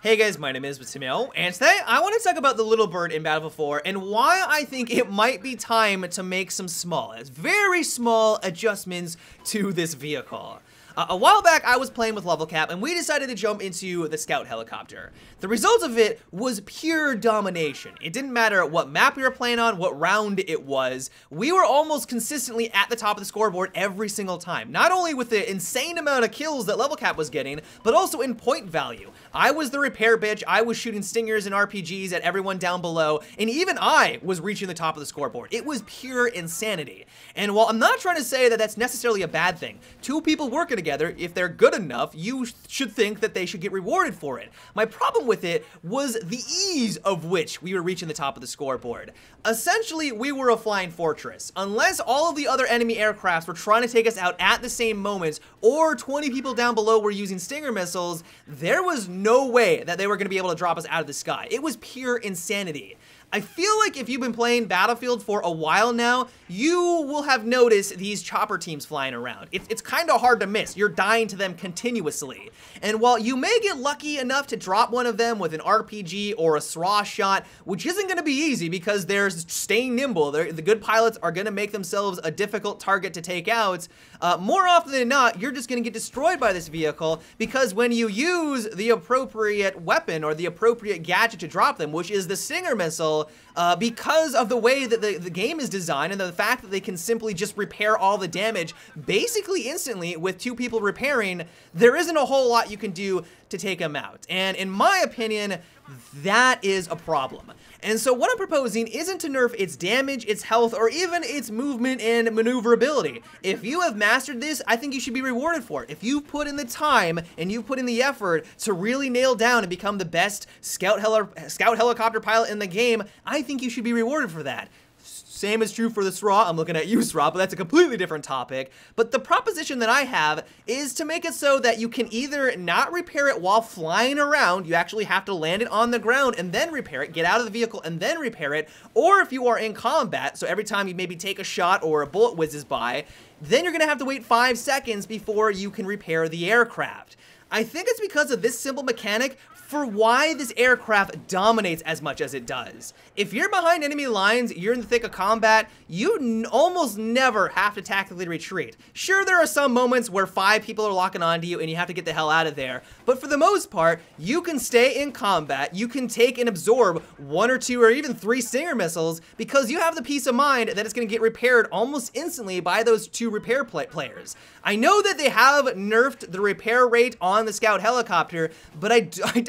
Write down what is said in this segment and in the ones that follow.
Hey guys, my name is Matteo, and today I want to talk about the little bird in Battlefield 4 and why I think it might be time to make some very small adjustments to this vehicle. A while back, I was playing with Level Cap, and we decided to jump into the Scout Helicopter. The result of it was pure domination. It didn't matter what map we were playing on, what round it was. We were almost consistently at the top of the scoreboard every single time. Not only with the insane amount of kills that Level Cap was getting, but also in point value. I was the repair bitch, I was shooting stingers and RPGs at everyone down below, and even I was reaching the top of the scoreboard. It was pure insanity. And while I'm not trying to say that that's necessarily a bad thing, two people working together, if they're good enough, you should think that they should get rewarded for it. My problem with it was the ease of which we were reaching the top of the scoreboard. Essentially, we were a flying fortress. Unless all of the other enemy aircrafts were trying to take us out at the same moment, or 20 people down below were using Stinger missiles, there was no way that they were going to be able to drop us out of the sky. It was pure insanity. I feel like if you've been playing Battlefield for a while now, you will have noticed these chopper teams flying around. It's kind of hard to miss. You're dying to them continuously. And while you may get lucky enough to drop one of them with an RPG or a SRAW shot, which isn't going to be easy because they're staying nimble, the good pilots are going to make themselves a difficult target to take out, more often than not, you're just going to get destroyed by this vehicle because when you use the appropriate weapon or the appropriate gadget to drop them, which is the Stinger missile, because of the way that the game is designed and the fact that they can simply just repair all the damage basically instantly with two people repairing, there isn't a whole lot you can do to take them out. And in my opinion, that is a problem. And so what I'm proposing isn't to nerf its damage, its health, or even its movement and maneuverability. If you have mastered this, I think you should be rewarded for it. If you've put in the time and you've put in the effort to really nail down and become the best scout helicopter pilot in the game, I think you should be rewarded for that. Same is true for the SRAW. I'm looking at you, SRAW, but that's a completely different topic. But the proposition that I have is to make it so that you can either not repair it while flying around, you actually have to land it on the ground and then repair it, get out of the vehicle and then repair it, or if you are in combat, so every time you maybe take a shot or a bullet whizzes by, then you're gonna have to wait 5 seconds before you can repair the aircraft. I think it's because of this simple mechanic for why this aircraft dominates as much as it does. If you're behind enemy lines, you're in the thick of combat, you almost never have to tactically retreat. Sure, there are some moments where 5 people are locking onto you and you have to get the hell out of there, but for the most part, you can stay in combat, you can take and absorb 1 or 2 or even 3 Stinger missiles because you have the peace of mind that it's going to get repaired almost instantly by those 2 repair players. I know that they have nerfed the repair rate on the Scout helicopter, but I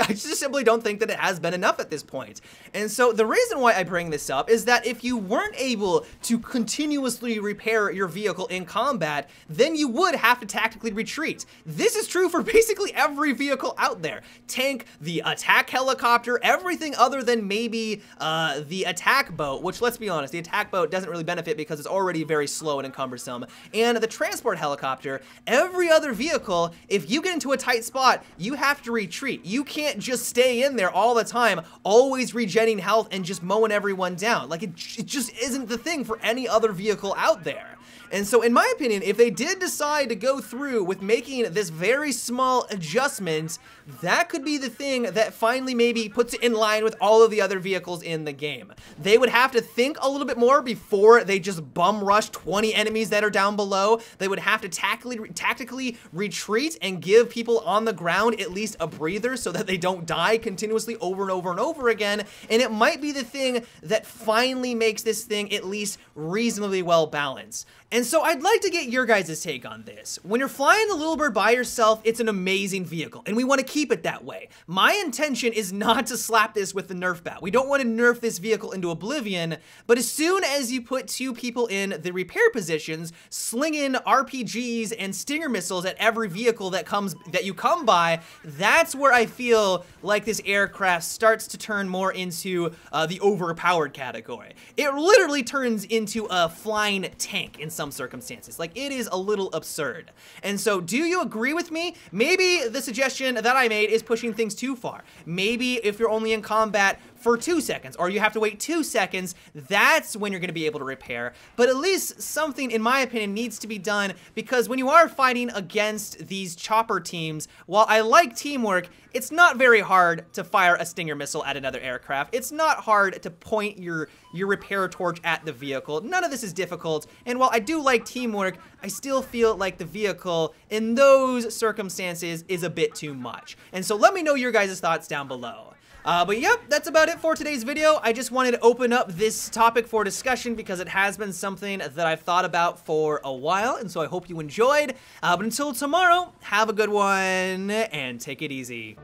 just simply don't think that it has been enough at this point. And so the reason why I bring this up is that if you weren't able to continuously repair your vehicle in combat, then you would have to tactically retreat. This is true for basically every vehicle out there. Tank, the attack helicopter, everything other than maybe the attack boat, which let's be honest, the attack boat doesn't really benefit because it's already very slow and cumbersome. And the transport helicopter, every other vehicle, if you get into a tight spot, you have to retreat. You can't just stay in there all the time, always regenerating health and just mowing everyone down. Like, it just isn't the thing for any other vehicle out there. And so in my opinion, if they did decide to go through with making this very small adjustment, that could be the thing that finally maybe puts it in line with all of the other vehicles in the game. They would have to think a little bit more before they just bum rush 20 enemies that are down below. They would have to tactically retreat and give people on the ground at least a breather so that they don't die continuously over and over and over again. And it might be the thing that finally makes this thing at least reasonably well balanced. And so I'd like to get your guys' take on this. When you're flying the Little Bird by yourself, it's an amazing vehicle, and we want to keep it that way. My intention is not to slap this with the Nerf bat. We don't want to nerf this vehicle into oblivion, but as soon as you put 2 people in the repair positions, slinging RPGs and Stinger missiles at every vehicle that you come by, that's where I feel like this aircraft starts to turn more into the overpowered category. It literally turns into a flying tank in some circumstances. Like, it is a little absurd. And so, do you agree with me? Maybe the suggestion that I made is pushing things too far. Maybe if you're only in combat for 2 seconds, or you have to wait 2 seconds, that's when you're going to be able to repair. But at least something, in my opinion, needs to be done, because when you are fighting against these chopper teams, while I like teamwork, it's not very hard to fire a Stinger missile at another aircraft. It's not hard to point your repair torch at the vehicle. None of this is difficult, and while I do like teamwork, I still feel like the vehicle in those circumstances is a bit too much. And so let me know your guys' thoughts down below. But yep, that's about it for today's video. I just wanted to open up this topic for discussion because it has been something that I've thought about for a while, and so I hope you enjoyed. But until tomorrow, have a good one, and take it easy.